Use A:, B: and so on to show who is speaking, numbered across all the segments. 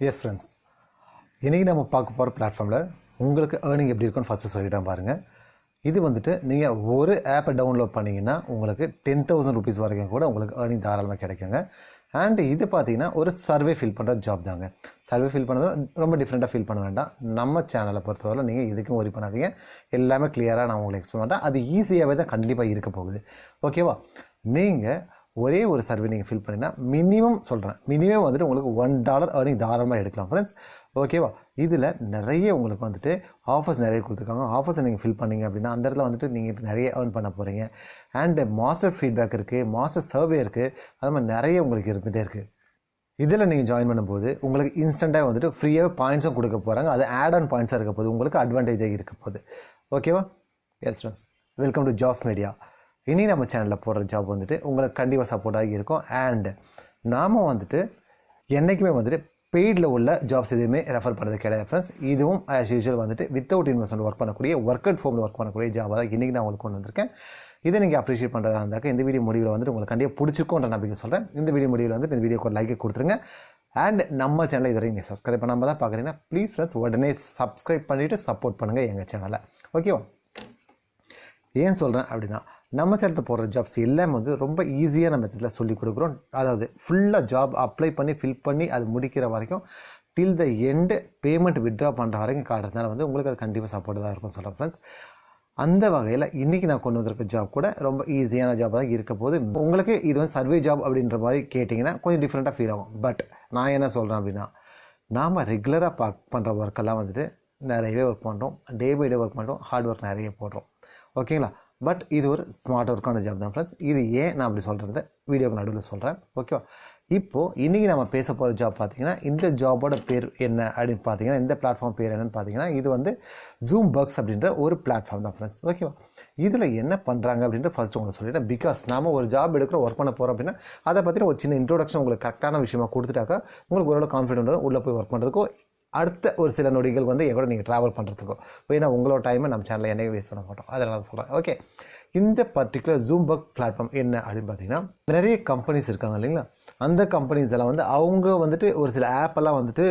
A: S friends, இன்றைக்கி நம்ம பார்க்க போகிற பிளாட்ஃபார்மில் உங்களுக்கு ஏர்னிங் எப்படி இருக்குன்னு ஃபஸ்ட்டு சொல்லிட்டேன் பாருங்கள். இது வந்துட்டு நீங்கள் ஒரு ஆப்பை டவுன்லோட் பண்ணிங்கன்னா உங்களுக்கு 10,000 rupees வரைக்கும் கூட உங்களுக்கு ஏர்னிங் தாராளமாக கிடைக்குங்க. அண்ட் இது பார்த்தீங்கன்னா ஒரு சர்வே ஃபில் பண்ணுற ஜாப் தாங்க. சர்வே ஃபில் பண்ணுறது ரொம்ப டிஃப்ரெண்ட்டாக ஃபீல் பண்ண வேண்டாம். நம்ம சேனலை பொறுத்தவரை நீங்கள் இதுக்கும் ஒரி பண்ணாதீங்க. எல்லாமே கிளியராக நான் உங்களுக்கு எக்ஸ்பிளைன் பண்ணுறேன். அது ஈஸியாகவே தான் கண்டிப்பாக இருக்க போகுது. ஓகேவா? நீங்கள் ஒரே ஒரு சர்வே நீங்கள் ஃபில் பண்ணிங்கன்னா மினிமம் வந்துட்டு உங்களுக்கு $1 ஏர்னிங் தாராளமாக எடுக்கலாம் ஃப்ரெண்ட்ஸ். ஓகேவா? இதில் நிறைய உங்களுக்கு வந்துட்டு ஆஃபர்ஸ் நிறைய கொடுத்துருக்காங்க. ஆஃபர்ஸை நீங்கள் ஃபில் பண்ணிங்க அப்படின்னா அந்த இடத்துல வந்துட்டு நீங்கள் நிறைய ஏர்ன் பண்ண போகிறீங்க. அண்டு மாஸ்டர் ஃபீட்பேக் இருக்குது, மாஸ்டர் சர்வே இருக்குது, அது மாதிரி நிறைய உங்களுக்கு இருந்துகிட்டே இருக்குது. இதில் நீங்கள் ஜாயின் பண்ணும்போது உங்களுக்கு இன்ஸ்டண்ட்டாக வந்துட்டு ஃப்ரீயாக பாயிண்ட்ஸும் கொடுக்க போகிறாங்க. அது ஆட் ஆன் பாயிண்ட்ஸாக இருக்க போது, உங்களுக்கு அட்வான்டேஜாக இருக்க போகுது. ஓகேவா? S friends, welcome to jobs media. இனி நம்ம சேனலில் போடுற ஜாப் வந்துட்டு உங்களுக்கு கண்டிப்பாக சப்போர்ட்டாக இருக்கும். அண்டு நாம் வந்துட்டு என்றைக்குமே வந்துட்டு பெய்டில் உள்ள ஜாப்ஸ் எதுவுமே ரெஃபர் பண்ணுறது கிடையாது ஃப்ரெண்ட்ஸ். இதுவும் ஆஸ் யூஷுவல் வந்துட்டு வித்தவுட் இன்வெஸ்ட்மெண்ட் ஒர்க் பண்ணக்கூடிய ஒர்க் அவுட் ஃபார்மில் ஒர்க் பண்ணக்கூடிய ஜாபாக தான் இன்றைக்கி நான் உங்களுக்கு கொண்டு வந்திருக்கேன். இதை நீங்கள் அப்ரிஷியேட் பண்ணுறதா இருந்தாக்க இந்த வீடியோ முடிவில் வந்துட்டு உங்களுக்கு கண்டிப்பாக பிடிச்சிருக்கும்ன்ற நம்பிக்கை சொல்கிறேன். இந்த வீடியோ முடிவில் வந்துட்டு இந்த வீடியோக்கு ஒரு லைக்கை கொடுத்துருங்க. அண்ட் நம்ம சேனலை இதுவரை நீங்கள் சப்ஸ்கிரைப் பண்ணாமல் தான் பார்க்குறீங்கன்னா ப்ளீஸ் ஃப்ரெண்ட்ஸ் உடனே சப்ஸ்கிரைப் பண்ணிவிட்டு சப்போர்ட் பண்ணுங்கள் எங்கள் சேனலை. ஓகேவா? ஏன் சொல்கிறேன் அப்படின்னா, நம்ம சேனலில் போடுற ஜாப்ஸ் எல்லாமே வந்து ரொம்ப ஈஸியான மெத்தடில் சொல்லிக் கொடுக்குறோம். அதாவது ஃபுல்லாக ஜாப் அப்ளை பண்ணி ஃபில் பண்ணி அது முடிக்கிற வரைக்கும் டில் த எண்டு பேமெண்ட் வித்ட்ரா பண்ணுற வரைக்கும் காட்டுறதுனால வந்து உங்களுக்கு அது கண்டிப்பாக சப்போர்ட் தான் இருக்கும்னு சொல்கிறேன் ஃப்ரெண்ட்ஸ். அந்த வகையில் இன்றைக்கி நான் கொண்டு வந்திருக்க ஜாப் கூட ரொம்ப ஈஸியான ஜாப் தான் இருக்க போது. உங்களுக்கு இது வந்து சர்வே ஜாப் அப்படின்ற மாதிரி கேட்டிங்கன்னா கொஞ்சம் டிஃப்ரெண்ட்டாக ஃபீல் ஆகும். பட் நான் என்ன சொல்கிறேன் அப்படின்னா, நாம் ரெகுலராக பண்ணுற ஒர்க்கெல்லாம் வந்துட்டு நிறையவே ஒர்க் பண்ணுறோம். டே பை டே ஒர்க் பண்ணுறோம். ஹார்ட் ஒர்க் நிறைய போடுறோம். ஓகேங்களா? பட் இது ஒரு ஸ்மார்ட் ஒர்க்கான ஜாப் தான் ஃப்ரெண்ட்ஸ். இது ஏன் நான் அப்படி சொல்கிறது வீடியோக்கு நடுவில் சொல்கிறேன். ஓகேவா? இப்போது இன்றைக்கி நம்ம பேச போகிற ஜாப் பார்த்தீங்கன்னா, இந்த ஜாபோட பேர் என்ன அப்படின்னு பார்த்தீங்கன்னா, இந்த பிளாட்ஃபார்ம் பேர் என்னென்னு பார்த்தீங்கன்னா, இது வந்து Zoomworks அப்படின்ற ஒரு பிளாட்ஃபார்ம் தான் ஃப்ரெண்ட்ஸ். ஓகேவா? இதில் என்ன பண்ணுறாங்க அப்படின்ற ஃபர்ஸ்ட் உங்களுக்கு சொல்லிட்டேன். பிகாஸ் நாம் ஒரு ஜாப் எடுக்கிற ஒர்க் பண்ண போகிறோம் அப்படின்னா அதை பற்றின ஒரு சின்ன இன்ட்ரோடக்ஷன் உங்களுக்கு கரெக்டான விஷயமா கொடுத்துட்டாக்கா உங்களுக்கு ஓரளவு கான்ஃபிடென்ட் வரும் உள்ளே போய் ஒர்க் பண்ணுறதுக்கோ, அடுத்த ஒரு சில நொடிகள் வந்து என் கூட நீங்கள் ட்ராவல் பண்ணுறதுக்கோ. ஏன்னா உங்களோட டைமை நம்ம சேனலில் என்னையும் வேஸ்ட் பண்ண மாட்டோம். அதனால் சொல்கிறேன். ஓகே, இந்த பர்டிகுலர் Zoomworks பிளாட்ஃபார்ம் என்ன அப்படின்னு பார்த்தீங்கன்னா, நிறைய கம்பெனிஸ் இருக்காங்க இல்லைங்களா? அந்த கம்பெனிஸ் எல்லாம் வந்து அவங்க வந்துட்டு ஒரு சில ஆப்பெல்லாம் வந்துட்டு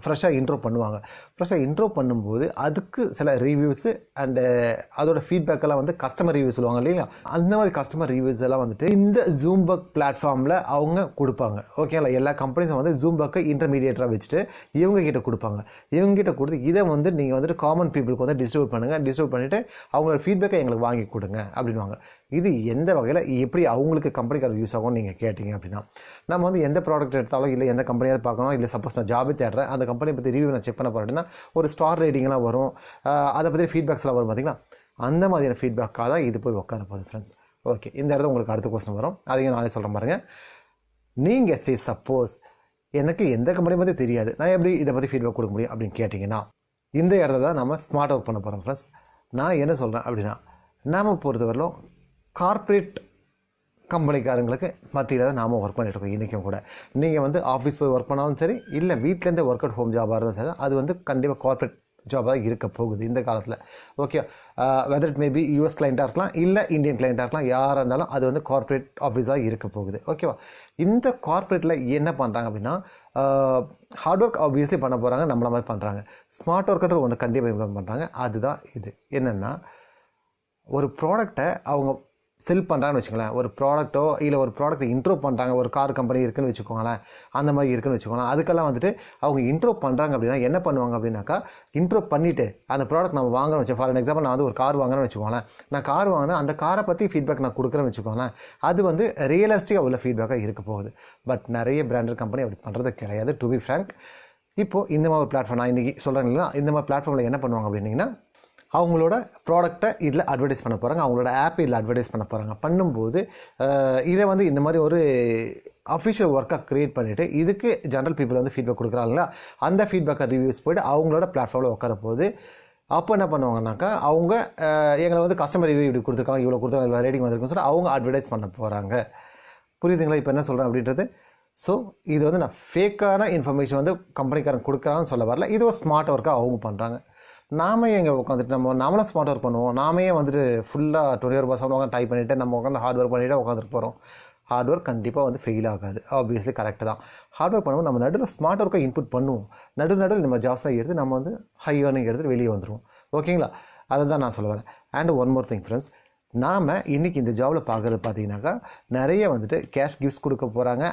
A: ஃப்ரெஷ்ஷாக இன்ட்ரோ பண்ணுவாங்க. ஃப்ரெஷ்ஷாக இன்ட்ரோ பண்ணும்போது அதுக்கு சில ரிவ்யூஸு அண்டு அதோட ஃபீட்பேக்கெல்லாம் வந்து கஸ்டமர் ரிவ்யூ சொல்லுவாங்க இல்லைங்களா? அந்த மாதிரி கஸ்டமர் ரிவ்யூஸ் எல்லாம் வந்துட்டு இந்த Zoomworks பிளாட்ஃபார்மில் அவங்க கொடுப்பாங்க. ஓகேங்களா? எல்லா கம்பெனிஸும் வந்து Zoomworks இன்டர்மீடியேட்டராக வச்சுட்டு இவங்ககிட்ட கொடுப்பாங்க. இவங்ககிட்ட கொடுத்து இதை வந்து நீங்கள் வந்துட்டு காமன் பீப்புளுக்கு வந்து டிஸ்ட்ரிபியூட் பண்ணுங்கள். டிஸ்ட்ரிபியூட் பண்ணிவிட்டு அவங்களோட ஃபீட்பேக்கை எங்களுக்கு வாங்கி கொடுங்க அப்படின்வாங்க. இது எந்த வகையில் எப்படி அவங்களுக்கு கம்பெனிக்கார யூஸ் ஆகும்னு நீங்கள் கேட்டிங்க அப்படின்னா, நம்ம வந்து எந்த ப்ராடக்ட் எடுத்தாலும் இல்லை எந்த கம்பெனியாவது பார்க்கணும், இல்லை சப்போஸ் நான் ஜாபே தேடுறேன் அந்த கம்பெனியை பற்றி ரிவ்யூ நான் செக் பண்ண போகிறேன் அப்படின்னா ஒரு ஸ்டார் ரேட்டிங்லாம் வரும், அதை பற்றி ஃபீட்பேக்ஸ்லாம் வரும் பார்த்தீங்களா? அந்த மாதிரியான ஃபீட்பேக்காக தான் இது போய் உட்கார போகுது ஃப்ரெண்ட்ஸ். ஓகே, இந்த இடத்துல உங்களுக்கு அடுத்த கொஸ்டின் வரும். அதையும் நானே சொல்கிறேன் பாருங்க. நீங்கள் சப்போஸ் எனக்கு எந்த கம்பெனி பற்றி தெரியாது, நான் எப்படி இதை பற்றி ஃபீட்பேக் கொடுக்க முடியும் அப்படின்னு கேட்டிங்கன்னா, இந்த இடத்துல தான் நம்ம ஸ்மார்ட் ஒர்க் பண்ண போகிறோம் ஃப்ரெண்ட்ஸ். நான் என்ன சொல்கிறேன் அப்படின்னா, நாம் பொறுத்தவரையிலும் கார்ப்பரேட் கம்பெனிக்காரங்களுக்கு மத்தியில் தான் நாம் ஒர்க் பண்ணிகிட்ருக்கோம். இன்றைக்கும் கூட நீங்கள் வந்து ஆஃபீஸ் போய் ஒர்க் பண்ணாலும் சரி, இல்லை வீட்டிலேருந்து ஒர்க் அவுட் ஹோம் ஜாபாக இருந்தாலும் சரி, அது வந்து கண்டிப்பாக கார்ப்பரேட் ஜாபாக தான் இருக்க போகுது இந்த காலத்தில். Okay, whether it maybe US கிளைண்ட்டாக இருக்கலாம், இல்லை இந்தியன் கிளைண்ட்டாக இருக்கலாம், யாராக இருந்தாலும் அது வந்து கார்ப்பரேட் ஆஃபீஸாக இருக்க போகுது. ஓகேவா? இந்த கார்ப்பரேட்டில் என்ன பண்ணுறாங்க அப்படின்னா, ஹார்ட் ஒர்க் ஆப்வியஸ்லி பண்ண போகிறாங்க, நம்மள மாதிரி பண்ணுறாங்க. ஸ்மார்ட் ஒர்க்குன்ற ஒன்று கண்டிப்பாக இம்ப்ளிமெண்ட் பண்ணுறாங்க. அதுதான் இது என்னென்னா, ஒரு ப்ராடக்டை அவங்க செல் பண்ணுறாங்கன்னு வச்சுக்கோங்களேன். ஒரு ப்ராடக்ட்டோ இல்லை ஒரு ப்ராடக்ட்டை இன்ட்ரோ பண்ணுறாங்க. ஒரு கார் கம்பெனி இருக்குதுன்னு வச்சுக்கோங்களேன், அந்த மாதிரி இருக்குதுன்னு வச்சுக்கோங்களேன். அதுக்கெல்லாம் வந்துட்டு அவங்க இன்ட்ரோ பண்ணுறாங்க அப்படின்னா என்ன பண்ணுவாங்க அப்படின்னாக்கா, இன்ட்ரோ பண்ணிவிட்டு அந்த ப்ராடக்ட் நம்ம வாங்கணும்னு வச்சு, ஃபார் எக்ஸாம்பிள் நான் வந்து ஒரு கார் வாங்கணும்னு வச்சுக்கோங்களேன். நான் கார் வாங்கினா அந்த காரை பற்றி ஃபீட்பேக் நான் கொடுக்குறேன்னு வச்சுக்கோங்களேன். அது வந்து ரியலிஸ்டிக்காக உள்ள ஃபீட்பேக்காக இருக்க போகுது. பட் நிறைய பிராண்டட் கம்பெனி அப்படி பண்ணுறது கிடையாது, டு பி ஃப்ராங்க். இப்போது இந்த மாதிரி ஒரு பிளாட்ஃபார்ம் நான் இன்றைக்கி சொல்கிறேன் இல்லைங்களா, இந்த மாதிரி பிளாட்ஃபார்மில் என்ன பண்ணுவாங்க அப்படின்னிங்கன்னா, அவங்களோட ப்ராடக்டை இதில் அட்வர்டைஸ் பண்ண போகிறாங்க, அவங்களோட ஆப் இதில் அட்வர்டைஸ் பண்ண போகிறாங்க. பண்ணும்போது இதை வந்து இந்த மாதிரி ஒரு அஃபிஷியல் ஒர்க்காக க்ரியேட் பண்ணிவிட்டு இதுக்கு ஜென்ரல் பீப்புள் வந்து ஃபீட்பேக் கொடுக்குறாங்களா, அந்த ஃபீட்பேக்கை ரிவ்யூஸ் போய்ட்டு அவங்களோட பிளாட்ஃபார்மில் உட்கார போகுது. அப்போ என்ன பண்ணுவாங்கன்னாக்கா, அவங்க எங்களை வந்து கஸ்டமர் ரிவ்யூ இப்படி கொடுத்துருக்காங்க, இவ்வளோ கொடுத்துருக்காங்க, இவ்வளோ ரேட்டிங் வந்துருக்குன்னு சொல்லி அவங்க அட்வர்டைஸ் பண்ண போகிறாங்க. புரியுதுங்களா இப்போ என்ன சொல்கிறேன் அப்படின்றது? ஸோ இது வந்து நான் ஃபேக்கான இன்ஃபர்மேஷன் வந்து கம்பெனிக்காரன் கொடுக்குறான்னு சொல்ல வரல. இது ஒரு ஸ்மார்ட் ஒர்க்காக அவங்க பண்ணுறாங்க. நாம எங்கே உட்காந்துட்டு நம்மளும் ஸ்மார்ட் ஒர்க் பண்ணுவோம். நாமே வந்துட்டு ஃபுல்லாக 24 hours டைப் பண்ணிவிட்டு நம்ம உட்காந்து ஹார்ட் ஒர்க் பண்ணிவிட்டு உட்காந்துட்டு போகிறோம். ஹார்ட் ஒர்க் கண்டிப்பாக வந்து ஃபெயில் ஆகாது. ஆப்வியஸ்லி கரெக்டு தான். ஹார்ட் ஒர்க் பண்ணுவோம், நம்ம நடுவில் ஸ்மார்ட் ஒர்க்கை இன்புட் பண்ணுவோம். நடுவில் நம்ம ஜாப்ஸாக எடுத்து நம்ம வந்து ஹை ஏர்னிங் எடுத்துகிட்டு வெளியே வந்துடுவோம். ஓகேங்களா? அதை தான் நான் சொல்ல வரேன். And one more thing friends, நாம் இன்றைக்கி இந்த ஜாபில் பார்க்குறது பார்த்தீங்கன்னாக்கா நிறைய வந்துட்டு கேஷ் கிஃப்ட்ஸ் கொடுக்க போகிறாங்க.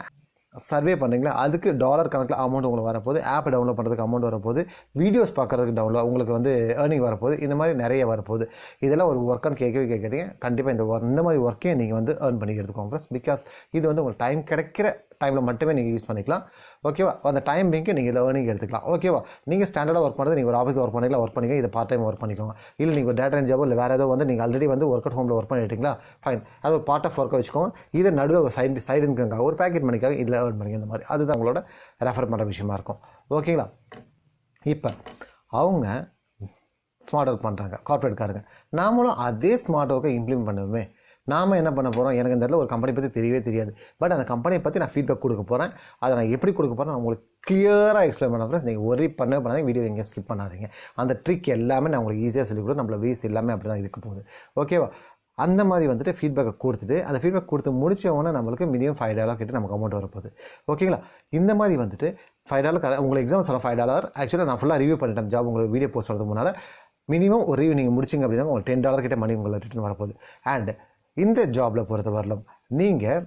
A: சர்வே பண்ணுறீங்களா, அதுக்கு டாலர் கணக்கில் அமௌண்ட் உங்களுக்கு வரப்போகுது. ஆப் டவுன்லோட் பண்ணுறதுக்கு அமௌண்ட் வரப்போகுது. வீடியோஸ் பார்க்குறதுக்கு உங்களுக்கு வந்து ஏர்னிங் வரப்போகுது. இந்த மாதிரி நிறைய வரப்போகுது. இதெல்லாம் ஒரு ஒர்க்கான்னு கேட்குறீங்க. கண்டிப்பாக இந்த மாதிரி ஒர்க்கையும் நீங்கள் வந்து ஏர்ன் பண்ணி எடுத்துக்கோங்க ஃப்ரெண்ட்ஸ். பிகாஸ் இது வந்து உங்களுக்கு டைம் கிடைக்கிற டைமில் மட்டுமே நீங்கள் யூஸ் பண்ணிக்கலாம். ஓகேவா? அந்த டைம் பிங்க்கு நீங்கள் இதில் ஏர்னிங் எடுத்துக்கலாம். ஓகேவா? நீங்கள் ஸ்டாண்டர்டாக ஒர்க் பண்ணுறது, நீங்கள் ஒரு ஆஃபீஸ் ஒர்க் பண்ணிக்கலாம், ஒர்க் பண்ணிக்க இதை பார்ட் டைம் ஒர்க் பண்ணிக்கோங்க. இல்லை நீங்கள் ஒரு டேட்டா ஜாபோ இல்லை வேறு ஏதோ வந்து நீங்கள் ஆல்ரெடி வந்து ஒர்க் அட் ஹோமில் ஒர்க் பண்ணிட்டீங்களா, ஃபைன், அது ஒரு பார்ட் ஆஃப் ஒர்க்கை வச்சுக்கோங்க. இதை நடுவில் ஒரு சைடு இன்கம்காக ஒரு பேக்கெட் மணிக்காக இதில் ஏர்ன் பண்ணிக்க. இந்த மாதிரி அதுதான் உங்களோட ரெஃபர் பண்ணுற விஷயமா இருக்கும். ஓகேங்களா? இப்போ அவங்க ஸ்மார்ட் ஒர்க் பண்ணுறாங்க, கார்பரேட்காரங்க. நாமளும் அதே ஸ்மார்ட் ஒர்க்கை இம்ப்ளிமெண்ட் பண்ணுவோமே. நாம் என்ன பண்ண போகிறோம், எனக்கு இந்த இடத்துல ஒரு கம்பெனி பற்றி தெரியவே தெரியாது. பட் அந்த கம்பெனியை பற்றி நான் ஃபீட்பேக் கொடுக்க போகிறேன். அதை நான் எப்படி கொடுக்க போகிறேன் நான் உங்களுக்கு கிளியராக எக்ஸ்பிளைன் பண்ண ஃப்ரெண்ட்ஸ். நீங்கள் ஒரே பண்ணாதீங்க, வீடியோ எங்கேயும் ஸ்கிப் பண்ணாதீங்க. அந்த ட்ரிக் எல்லாமே நான் உங்களுக்கு ஈஸியாக சொல்லிக் கொடுத்து நம்மள வீஸ் எல்லாமே அப்படி தான் இருக்க போகுது. ஓகேவா? அந்த மாதிரி வந்துட்டு ஃபீட்பேக்கை கொடுத்துட்டு அந்த ஃபீட்பேக் கொடுத்து முடிச்சவொன்னே நம்மளுக்கு மினிமம் $5 கிட்ட நமக்கு அமௌண்ட் வரப்போகுது. ஓகேங்களா? இந்த மாதிரி வந்துட்டு $5 உங்களுக்கு எக்ஸாம் சொல்ல $5. ஆக்சுவலாக நான் ஃபுல்லாக ரிவ்யூ பண்ணிட்டேன் ஜாப் உங்களுக்கு வீடியோ போஸ்ட் பண்ணுறதுக்கு முன்னால். மினிமம் ஒரு ரிவ்யூ நீங்கள் முடிச்சிங்க அப்படின்னா உங்களுக்கு $10 கிட்ட மணி உங்களுக்கு ரிட்டர்ன் வரப்போகுது. அண்ட் இந்த ஜாபில் பொறுத்த வரலும் நீங்கள்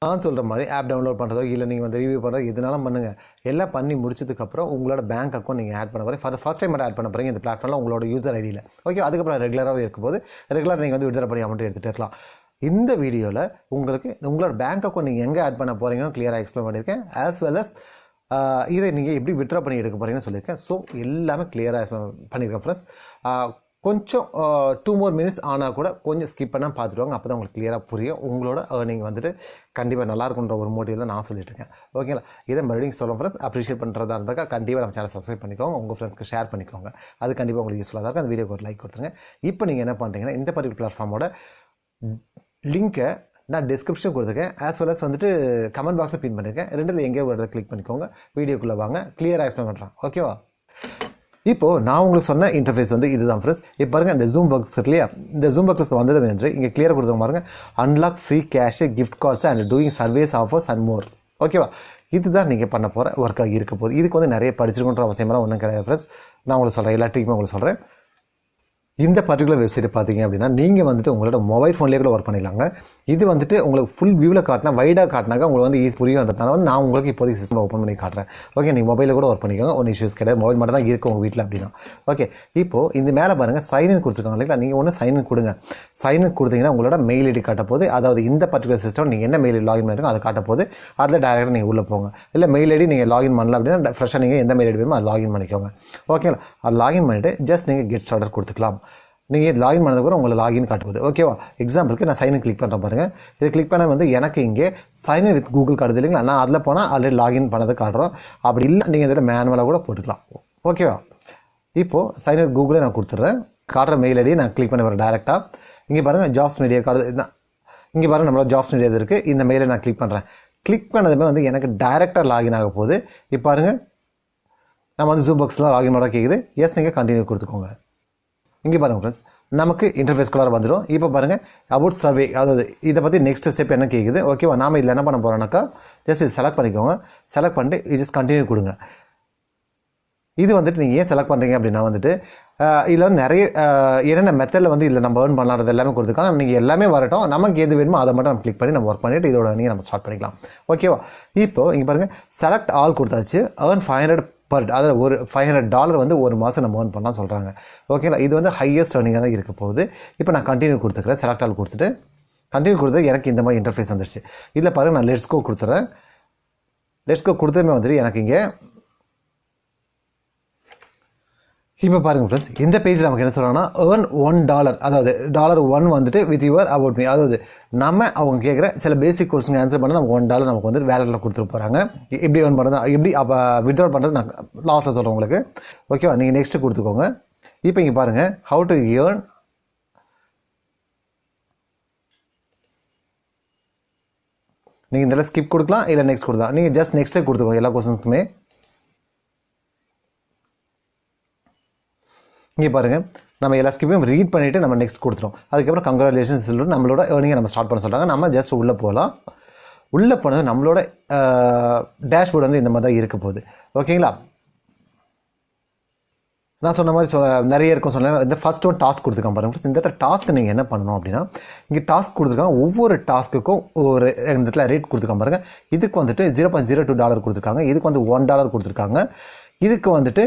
A: நான் சொல்கிற மாதிரி ஆப் டவுன்லோட் பண்ணுறதோ இல்லை நீங்கள் வந்து ரிவ்யூ பண்ணுறதோ எதுனாலும் பண்ணுங்கள். எல்லாம் பண்ணி முடிச்சதுக்கப்புறம் உங்களோட பேங்க் அக்கௌண்ட் நீங்கள் ஆட் பண்ண போகிறீங்க. ஃபர்ஸ்ட் டைம் மட்டும் ஆட் பண்ண போகிறீங்க இந்த பிளாட்ஃபார்மில் உங்களோட யூசர் ஐடியில். ஓகே, அதுக்கப்புறம் ரெகுலராகவே இருக்கும்போது ரெகுலராக நீங்கள் வந்து விட்ரா பண்ணி அமௌண்ட் எடுத்துகிட்டு இருக்கலாம். இந்த வீடியோவில் உங்களுக்கு உங்களோட பேங்க் அக்கௌண்ட் நீங்கள் எங்கே ஆட் பண்ண போகிறீங்கன்னு கிளியராக எக்ஸ்பிளைன் பண்ணியிருக்கேன். ஆஸ் வெல் அஸ் இதை நீங்கள் எப்படி விட்ரா பண்ணி எடுக்க போகிறீங்கன்னு சொல்லியிருக்கேன். ஸோ எல்லாமே கிளியராக எக்ஸ்பிளைன் பண்ணியிருக்கேன் ஃப்ரெண்ட்ஸ். கொஞ்சம் 2 more minutes ஆனால் கூட கொஞ்சம் ஸ்கிப் பண்ணால் பார்த்துருவாங்க. அப்போ தான் உங்களுக்கு கிளியராக புரியும். உங்களோட ஏர்னிங் வந்துட்டு கண்டிப்பாக நல்லாயிருக்குன்ற ஒரு மோட்டிவ் தான் நான் சொல்லிட்டு இருக்கேன். ஓகேங்களா? இதை மறுபடியும் சொல்லுவோம் ஃப்ரெண்ட்ஸ். அப்ரிஷியேட் பண்ணுறதா இருந்தால் கண்டிப்பாக நம்ம சேனல் சப்ஸ்கிரைப் பண்ணிக்கோங்க. உங்கள் ஃப்ரெண்ட்ஸ்க்கு ஷேர் பண்ணிக்கோங்க. அது கண்டிப்பாக உங்களுக்கு யூஸ்ஃபுல்லாக இருக்கும். அந்த வீடியோக்கு ஒரு லைக் கொடுத்துருங்க. இப்போ நீங்கள் என்ன பண்ணுறீங்கன்னா இந்த பர்டிகுலர் பிளாட்ஃபார்மோட லிங்க்கை நான் டிஸ்கிரிப்ஷன் கொடுத்துருக்கேன். ஆஸ் வெல் அஸ் வந்துட்டு கமெண்ட் பாக்ஸில் பின் பண்ணியிருக்கேன். ரெண்டில் எங்கேயோ ஒரு இடத்துல கிளிக் பண்ணிக்கோங்க. வீடியோக்குள்ளே வாங்க, கிளியராக எக்ஸ்பிளைன் பண்ணுறேன். ஓகேவா? இப்போது நான் உங்களுக்கு சொன்ன இன்டர்ஃபேஸ் வந்து இதுதான் ஃப்ரெண்ட்ஸ். இப்போ பாருங்கள், இந்த ஜூம் பாக்ஸ் இல்லையா, இந்த ஜூம் பாக்ஸ் வந்தது என்று இங்கே கிளியராக கொடுத்த பாருங்க. Unlock free cash, gift cards and doing service offers and more. ஓகேவா? இதுதான் நீங்கள் பண்ண போகிற ஒர்க்காக இருக்க போகுது. இதுக்கு வந்து நிறைய படிச்சிருக்கணுன்ற அவசியமெல்லாம் ஒன்றும் கிடையாது ஃப்ரெண்ட்ஸ். நான் உங்களுக்கு சொல்கிறேன், எல்லா ட்ரிக்குமே உங்களுக்கு சொல்கிறேன். இந்த பர்டிகுலர் வெப்சைட்டை பார்த்தீங்க அப்படின்னா நீங்கள் வந்துட்டு உங்களோட மொபைல் ஃபோன்லேயே கூட ஒர்க் பண்ணிடலாங்க. இது வந்துட்டு உங்களுக்கு ஃபுல் வியூவில் காட்டினா, வைடாக காட்டினாக்க உங்களுக்கு வந்து ஈஸி புரியுன்றதுனால வந்து நான் உங்களுக்கு இப்போதைக்கு சிஸ்டம் ஓப்பன் பண்ணி காட்டுறேன். ஓகே, நீங்கள் மொபைலில் கூட ஒர்க் பண்ணிக்கோங்க, ஒன்றும் இஷ்யூஸ் கிடையாது. மொபைல் மட்டும் தான் இருக்குது உங்கள் வீட்டில் அப்படின்னா. ஓகே, இப்போது இந்த மேலே பாருங்கள் சைன்இன் கொடுத்துருக்காங்க இல்லைங்களா. நீங்கள் ஒன்று சைன்இன் கொடுங்க. சைன்இன் கொடுத்தீங்கன்னா உங்களோட மெயில் ஐடி காட்ட போது, அதாவது இந்த பர்டிகுலர் சிஸ்டம் நீங்கள் என்ன மெயில் லாகின் பண்ணிருக்கோ அதை காட்ட போது, அதில் டேரெக்டாக நீங்கள் உள்ளே போங்க. இல்லை மெயில் ஐடி நீங்கள் லாகின் பண்ணலாம் அப்படின்னா ஃப்ரெஷ்ஷாக நீங்கள் எந்த மெயில் ஐடி வேணுமோ அதை லாகின் பண்ணிக்கோங்க. ஓகேங்களா? அது லாகின் பண்ணிவிட்டு ஜஸ்ட் நீங்கள் கெட் ஸ்டார்டர் கொடுத்துக்கலாம். நீங்கள் லாகின் பண்ணதுக்கப்புறம் உங்களை லாகின் காட்டுவது. ஓகேவா? எக்ஸாம்பிளுக்கு நான் சைன் இன் கிளிக் பண்ணுறேன் பாருங்கள். இது கிளிக் பண்ண வந்து எனக்கு இங்கே சைன் இன் வித் கூகுள் காட்டுது இல்லைங்களா. நான் அதில் போனால் ஆல்ரெடி லாகின் பண்ணதை காட்டுறோம். அப்படி இல்லை நீங்கள் இதில் மேனுவலாக கூட போட்டுக்கலாம். ஓகேவா? இப்போது சைன் இன் வித் கூகுளே நான் கொடுத்துட்றேன். காட்டுற மெயில் ஐடியை நான் கிளிக் பண்ணி வரேன் டேரெக்டாக. இங்கே பாருங்கள் ஜாப்ஸ் மீடியா கார்டு இதுதான். இங்கே பாருங்கள் நம்மளோட ஜாப்ஸ் மீடியா இருக்குது. இந்த மெயிலை நான் கிளிக் பண்ணுறேன். கிளிக் பண்ணதுமே வந்து எனக்கு டேரெக்டாக லாகின் ஆக போகுது. இப்போ பாருங்கள், நம்ம வந்து ஜூம் பாக்ஸ்லாம் லாகின் பண்ண கேட்குது. எஸ், நீங்கள் கண்டினியூ கொடுத்துக்கோங்க. இங்கே பாருங்கள் ஃப்ரெண்ட்ஸ், நமக்கு இன்டர்ஃபேஸ்குள்ளார வந்துடும். இப்போ பாருங்கள் அபவுட் சர்வே, அதாவது இதை பற்றி நெக்ஸ்ட் ஸ்டெப் என்ன கேட்குது. ஓகேவா? நாம் இதில் என்ன பண்ண போகிறோம்னாக்கா ஜஸ்ட் இது செலக்ட் பண்ணிக்கோங்க. செலக்ட் பண்ணிட்டு இது ஜஸ்ட் கண்டினியூ கொடுங்க. இது வந்துட்டு நீங்கள் ஏன் செலக்ட் பண்ணுறீங்க அப்படின்னா வந்துட்டு இதில் வந்து நிறைய என்னென்ன மெத்தடில் வந்து இதில் நம்ம ஏர்ன் பண்ணலாறது எல்லாமே கொடுத்துருக்காங்க. நீங்கள் எல்லாமே வரட்டும், நமக்கு எது வேணுமோ அதை மட்டும் நம்ம கிளிக் பண்ணி நம்ம ஒர்க் பண்ணிவிட்டு இதோட நீங்கள் நம்ம ஸ்டார்ட் பண்ணிக்கலாம். ஓகேவா? இப்போது இங்கே பாருங்கள் செலக்ட் ஆல் கொடுத்தாச்சு. ஏர்ன் 500 பர், அதாவது ஒரு $500 வந்து ஒரு மாதம் நம்ம ஏர்ன் பண்ணலாம் சொல்கிறாங்க. ஓகேங்களா? இது வந்து ஹையஸ்ட் ஏர்னிங்காக தான் இருக்க போகுது. இப்போ நான் கண்டினியூ கொடுத்துக்கிறேன். செலக்ட் ஆல் கொடுத்துட்டு கண்டினியூ கொடுத்து எனக்கு இந்த மாதிரி இன்டர்ஃபேஸ் வந்துடுச்சு. இதில் பாருங்கள் நான் லெட்ஸ் கோ கொடுத்துட்றேன். லெட்ஸ் கோ கொடுத்ததுமே வந்துட்டு எனக்கு இங்கே இப்போ பாருங்கள் ஃப்ரெண்ட்ஸ், இந்த பேஜில் நமக்கு என்ன சொல்கிறாங்கன்னா ஏர்ன் $1, அதாவது $1 வந்துட்டு வித் யுவர் அபவுட் மீ, அதாவது நம்ம அவங்க கேட்குற சில பேசிக் கொஸ்டின் ஆன்சர் பண்ணால் நமக்கு $1 நமக்கு வந்து வேலட்டில் கொடுத்துட்டு போகிறாங்க. எப்படி ஏர்ன் பண்ணுறது, எப்படி அப்போ வித்ட்ரா பண்ணுறது நான் லாஸ்ட்டில் சொல்கிறேன் உங்களுக்கு. ஓகேவா? நீங்கள் நெக்ஸ்ட்டு கொடுத்துக்கோங்க. இப்போ இங்கே பாருங்கள் ஹவு டு ஏர்ன். நீங்கள் இதில் ஸ்கிப் கொடுக்கலாம், இல்லை நெக்ஸ்ட் கொடுக்கலாம். நீங்கள் ஜஸ்ட் நெக்ஸ்ட்டே கொடுத்துக்கோங்க எல்லா கொஸ்டின்ஸுமே. இங்கே பாருங்கள் நம்ம எல்லா ஸ்கிப்பையும் ரீட் பண்ணிவிட்டு நம்ம நெக்ஸ்ட் கொடுத்துரும். அதுக்கப்புறம் கங்க்ராச்சுலேஷன்ஸ் சொல்லிட்டு நம்மளோட ஏர்னிங்கை நம்ம ஸ்டார்ட் பண்ண சொல்கிறாங்க. நம்ம ஜஸ்ட் உள்ளே போகலாம். உள்ளே போனது நம்மளோட டேஷ்போர்டு வந்து இந்த மாதிரி தான் இருக்க போகுது. ஓகேங்களா, நான் சொன்ன மாதிரி நிறைய இருக்கும் சொன்னேன். இந்த ஃபர்ஸ்ட் ஒன் டாஸ்க் கொடுத்துருக்காங்க பாருங்கள். இந்த இடத்துல டாஸ்க்கு நீங்கள் என்ன பண்ணணும் அப்படின்னா, இங்கே டாஸ்க் கொடுத்துருக்காங்க. ஒவ்வொரு டாஸ்க்குக்கும் ஒரு இந்த இடத்துல ரேட் கொடுத்துருக்காங்க பாருங்கள். இதுக்கு வந்துட்டு $0.02 கொடுத்துருக்காங்க. இதுக்கு வந்து $1 கொடுத்துருக்காங்க. இதுக்கு வந்துட்டு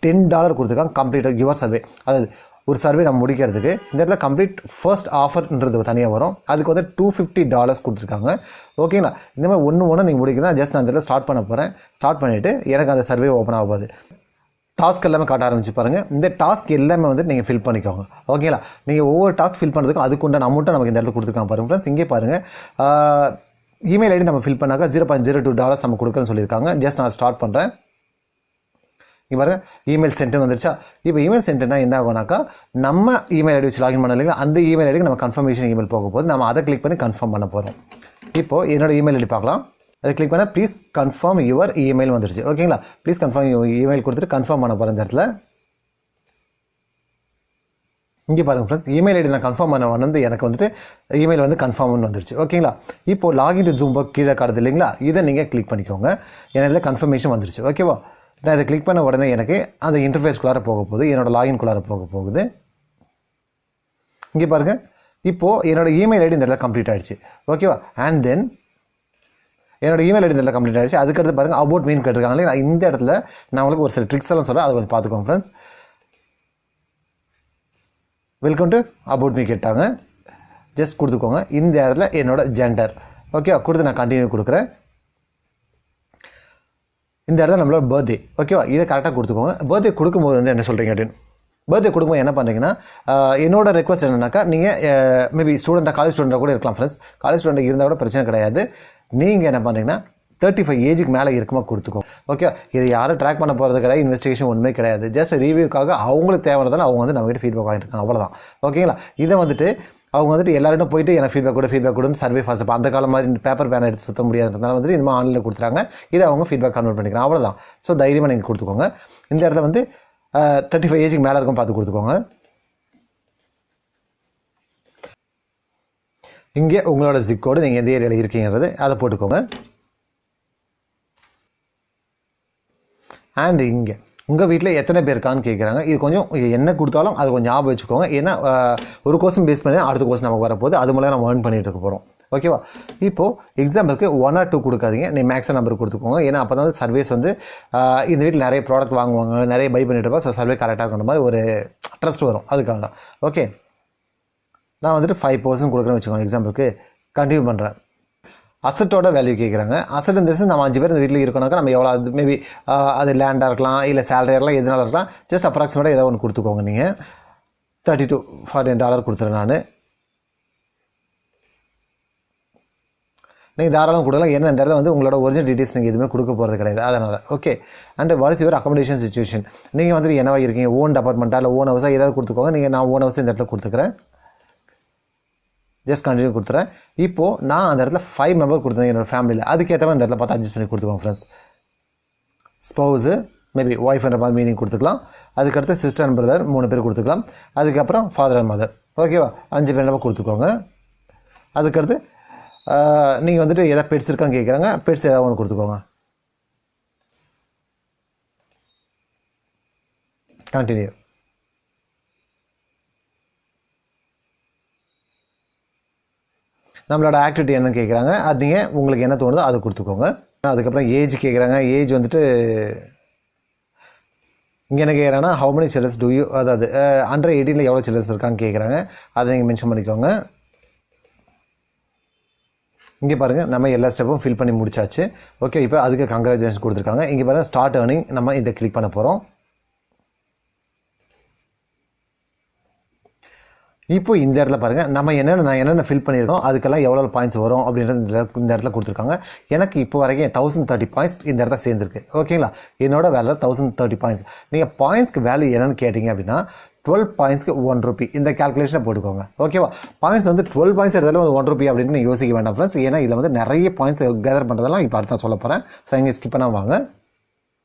A: $10 கொடுத்துருக்காங்க. கம்ப்ளீட்டாக யுவர் சர்வே, அதாவது ஒரு சர்வே நம்ம முடிக்கிறதுக்கு இந்த இடத்துல கம்ப்ளீட் ஃபர்ஸ்ட் ஆஃபர்ன்றது தனியாக வரும். அதுக்கு வந்து $250 கொடுத்துருக்காங்க. ஓகேங்களா, இந்த மாதிரி ஒன்று நீங்கள் முடிக்கணும். ஜஸ்ட் நான் இந்த இடத்துல ஸ்டார்ட் பண்ண போகிறேன். ஸ்டார்ட் பண்ணிவிட்டு எனக்கு அந்த சர்வே ஓப்பன் ஆக போகுது. டாஸ்க் எல்லாமே காட்ட ஆரம்பிச்சு பாருங்கள். இந்த டாஸ்க் எல்லாமே வந்து நீங்கள் ஃபில் பண்ணிக்கோங்க. ஓகேங்களா, நீங்கள் ஒவ்வொரு டாஸ்க் ஃபில் பண்ணுறதுக்கும் அதுக்குண்டான அமௌண்ட்டை நமக்கு இந்த இடத்துல கொடுத்துருக்காங்க பாருங்கள் ஃப்ரெண்ட்ஸ். இங்கே பாருங்கள், இமெயில் ஐடி நம்ம ஃபில் பண்ணாக்கா $0.02 நம்ம கொடுக்குறேன்னு சொல்லியிருக்காங்க. ஜஸ்ட் நான் ஸ்டார்ட் பண்ணுறேன். இங்கே பாருங்கள், இமெயில் சென்டர் வந்துருச்சா. இப்போ இமெயில் சென்டர்னா என்ன ஆகும்னாக்கா, நம்ம இமெயில் ஐடி வச்சு லாகின் பண்ண இல்லைங்களா, அந்த இமெயில் ஐடிக்கு நம்ம கன்ஃபர்மேஷன் இமெயில் போக போது நம்ம அதை கிளிக் பண்ணி கன்ஃபார்ம் பண்ண போகிறோம். இப்போது என்னோட இமெயில் ஐடி பார்க்கலாம். அதை கிளிக் பண்ணால் ப்ளீஸ் கன்ஃபார்ம் யுவர் இமெயில் வந்துருச்சு. ஓகேங்களா, ப்ளீஸ் கன்ஃபார்ம் இமெயில் கொடுத்துட்டு கன்ஃபார்ம் பண்ண போகிறேன். இந்த இடத்துல இங்கே பாருங்கள் ஃப்ரெண்ட்ஸ், இமெயில் ஐடி நான் கன்ஃபார்ம் பண்ண வந்து எனக்கு வந்துட்டு இமெயில் வந்து கன்ஃபார்ம்னு வந்துருச்சு. ஓகேங்களா, இப்போது லாகின் டு ஜூம்பர்க் கீழே காட்டுது இல்லைங்களா, இதை நீங்கள் கிளிக் பண்ணிக்கோங்க. எனக்கு இதில் கன்ஃபர்மேஷன் வந்துருச்சு. ஓகேவா, நான் இதை கிளிக் பண்ண உடனே எனக்கு அந்த இன்டர்ஃபேஸ்குள்ளார போக போகுது, என்னோட லாகின்குள்ளார போக போகுது. இங்கே பாருங்கள், இப்போது என்னோட இமெயில் ஐடி இந்த இடத்துல கம்ப்ளீட் ஆகிடுச்சு. ஓகேவா, அண்ட் தென் என்னோட இமெயில் ஐடி இந்த இடத்துல கம்ப்ளீட் ஆகிடுச்சு. அதுக்கடுத்து பாருங்கள் அபவுட் மீன் கேட்டிருக்காங்க இல்லையா, இந்த இடத்துல நான் உங்களுக்கு ஒரு சில ட்ரிக்ஸ் எல்லாம் சொல்கிறேன், அதை கொஞ்சம் பார்த்துக்கோங்க friends. Welcome to about me கேட்டாங்க. ஜஸ்ட் கொடுத்துக்கோங்க. இந்த இடத்துல என்னோட ஜெண்டர் ஓகேவா கொடுத்து நான் கண்டினியூ கொடுக்குறேன். இந்த இடத்துல நம்மளோட பர்த்டே ஓகேவா, இதை கரெக்டாக கொடுத்துக்கோங்க. பர்த்டே கொடுக்கும்போது வந்து என்ன சொல்கிறீங்க அப்படின்னு, பர்த்டே கொடுக்கும்போது என்ன பண்ணுறீங்கன்னா, என்னோட ரெக்வஸ்ட் என்னன்னாக்கா, நீங்கள் மேபி ஸ்டூடெண்ட்டாக காலேஜ் ஸ்டூடெண்ட்டாக கூட இருக்கலாம் ஃப்ரெண்ட்ஸ். காலேஜ் ஸ்டூடெண்ட் இருந்தால் கூட பிரச்சனை கிடையாது. நீங்கள் என்ன பண்ணுறீங்கன்னா 35 ஏஜுக்கு மேலே இருக்குமா கொடுத்துக்கோங்க. ஓகே, இது யாரும் ட்ராக் பண்ண போகிறது கிடையாது, இன்வெஸ்டிகேஷன் ஒன்றுமே கிடையாது. ஜஸ்ட் ரிவ்யூக்காக அவங்களுக்கு தேவையானதால் அவங்க வந்து நம்மகிட்ட ஃபீட்பேக் வாங்கிட்டு இருக்காங்க, அவ்வளோதான். ஓகேங்களா, இதை வந்துட்டு அவங்க வந்துட்டு எல்லார்ட்டும் போயிட்டு எனக்கு ஃபீட்பேக் கொடுன்னு சர்வே ஃபாஸ் அந்த காலம் மாதிரி பேப்பர் பேனை எடுத்து சுற்ற முடியாதுன்றதுனால வந்துட்டு இந்த மாதிரி ஆன்லைனில் கொடுத்துறாங்க. இதை அவங்க ஃபீட்பேக் கன்வெர்ட் பண்ணிக்கிறாங்க, அவ்வளோதான். ஸோ தைரியமாக நீங்கள் கொடுத்துக்கோங்க. இந்த இடத்துல வந்து 35 ஏஜுக்கு மேலே இருக்கும் பார்த்து கொடுத்துக்கோங்க. இங்கே உங்களோட ஜிப் கோடு நீங்கள் எந்த ஏரியாவில் இருக்கீங்கிறது அதை போட்டுக்கோங்க. அண்ட் இங்கே உங்கள் வீட்டில் எத்தனை பேர் இருக்கான்னு கேட்குறாங்க. இது கொஞ்சம் என்ன கொடுத்தாலும் அது கொஞ்சம் ஞாபகம் வச்சுக்கோங்க. ஏன்னா ஒரு கோர்ஸும் பேஸ் பண்ணி அடுத்த கோர்ஸ் நமக்கு வரப்போகுது, அது மூலம் நம்ம ஏர்ன் பண்ணிட்டு இருக்க போகிறோம். ஓகேவா, இப்போது எக்ஸாம்பிளுக்கு 1 or 2 கொடுக்காதீங்க, நீ மேக்ஸிமம் நம்பர் கொடுத்துக்கோங்க. ஏன்னா அப்போ தான் சர்வீஸ் வந்து இந்த வீட்டில் நிறைய ப்ராடக்ட் வாங்குவாங்க, நிறைய பை பண்ணிட்டு இருப்போம். ஸோ சர்வே கரெக்டாக இருக்கிற மாதிரி ஒரு ட்ரஸ்ட் வரும், அதுக்காக தான். ஓகே, நான் வந்துட்டு 5% கொடுக்குறேன்னு வச்சுக்கோங்க. எக்ஸாம்பிளுக்கு கண்டினியூ பண்ணுறேன். அசட்டோட வேல்யூ கேட்குறாங்க. அசட் இந்த நம்ம 5 பேர் இந்த வீட்டில் இருக்கணும்னாக்கா நம்ம எவ்வளோ, அது மேபி அது லேண்டாக இருக்கலாம், இல்லை சேலரியாக இருக்கலாம், எதுனால இருக்கலாம். ஜஸ்ட் அப்ராக்சிமேட்டாக ஏதோ ஒன்று கொடுத்துக்கோங்க. நீங்கள் $30 to $40 கொடுத்துறேன் நான். நீங்கள் தாராளம் கொடுக்கலாம். ஏன்னா இந்த இடத்துல வந்து உங்களோட ஒரிஜினல் டீட்டெயில்ஸ் நீங்கள் எதுவுமே கொடுக்க போகிறது கிடையாது, அதனால். Okay, and what is your accommodation situation, நீங்கள் வந்துட்டு என்னவா இருக்கீங்க, ஓன் அப்பார்ட்மெண்ட்டாக இல்லை ஓன் ஹவுஸாக ஏதாவது கொடுத்துக்கோங்க. நான் ஓன் ஹவுஸ் இந்த இடத்துல கொடுத்துக்கிறேன். ஜஸ்ட் கண்டினியூ கொடுத்துறேன். இப்போது நான் அந்த இடத்துல 5 மெம்பர் கொடுத்தேன் என்னோடய ஃபேமிலியில். அதுக்கேற்ற மாதிரி இந்த இடத்துல பார்த்து அட்ஜஸ்ட் பண்ணி கொடுத்துக்கோங்க ஃப்ரெண்ட்ஸ். ஸ்பௌஸு மேபி ஒய்ஃப்ன்ற மாதிரி மீனிங் கொடுத்துக்கலாம். அதுக்கடுத்து சிஸ்டர் அண்ட் பிரதர் 3 பேர் கொடுத்துக்கலாம். அதுக்கப்புறம் ஃபாதர் அண்ட் மதர். ஓகேவா, 5 பேர் கொடுத்துக்கோங்க. அதுக்கடுத்து நீங்கள் வந்துட்டு எதாவது பெட்ஸ் இருக்கான்னு கேட்குறாங்க. பெட்ஸ் ஏதாவது ஒன்று கொடுத்துக்கோங்க. கண்டினியூ. நம்மளோட ஆக்டிவிட்டி என்னன்னு கேட்குறாங்க. அது நீங்கள் உங்களுக்கு என்ன தோணுதோ அதை கொடுத்துக்கோங்க. அதுக்கப்புறம் ஏஜ் கேட்குறாங்க. ஏஜ் வந்துட்டு இங்கே என்ன கேட்குறாங்கன்னா, how many childrens do you, அதாவது அண்டர் 18 எவ்வளோ சில்ட்ரன்ஸ் இருக்கான்னு கேட்குறாங்க. அதை நீங்கள் மென்ஷன் பண்ணிக்கோங்க. இங்கே பாருங்கள், நம்ம எல்லா ஸ்டெப்பும் ஃபில் பண்ணி முடிச்சாச்சு. ஓகே, இப்போ அதுக்கு கங்க்ராச்சுலேஷன் கொடுத்துருக்காங்க. இங்கே பாருங்கள், ஸ்டார்ட் ஏர்னிங், நம்ம இதை கிளிக் பண்ண போகிறோம். இப்போ இந்த இடத்துல பாருங்கள், நம்ம என்னென்ன ஃபில் பண்ணியிருக்கோம் அதுக்கெல்லாம் எவ்வளோ பாயிண்ட்ஸ் வரும் அப்படின்றது இந்த இடத்துல கொடுத்துருக்காங்க. எனக்கு இப்போ வரைக்கும் 1030 பாயிண்ட்ஸ் இந்த இடத்துல சேர்ந்துருக்கு. ஓகேங்களா, என்னோட வேலை 1030 பாயிண்ட்ஸ். நீங்கள் பாயிண்ட்ஸ்க்கு வேல்யூ என்னென்னு கேட்டிங்க அப்படின்னா 12 பாயிண்ட்ஸ்க்கு ₹1 இந்த கேல்குலேஷனை போட்டுக்கோங்க. ஓகேவா, பாயிண்ட்ஸ் வந்து 12 பாயிண்ட்ஸ் எடுத்தாலும் ₹1 அப்படின்னு நீங்கள் யோசிக்க வேண்டாம் ஃப்ரெண்ட்ஸ். ஏன்னா இதில் வந்து நிறைய பாயிண்ட்ஸ் கேதர் பண்ணுறதெல்லாம் இப்போ அடுத்த சொல்ல போகிறேன். ஸோ இங்கே ஸ்கிப் பண்ணால் வாங்க.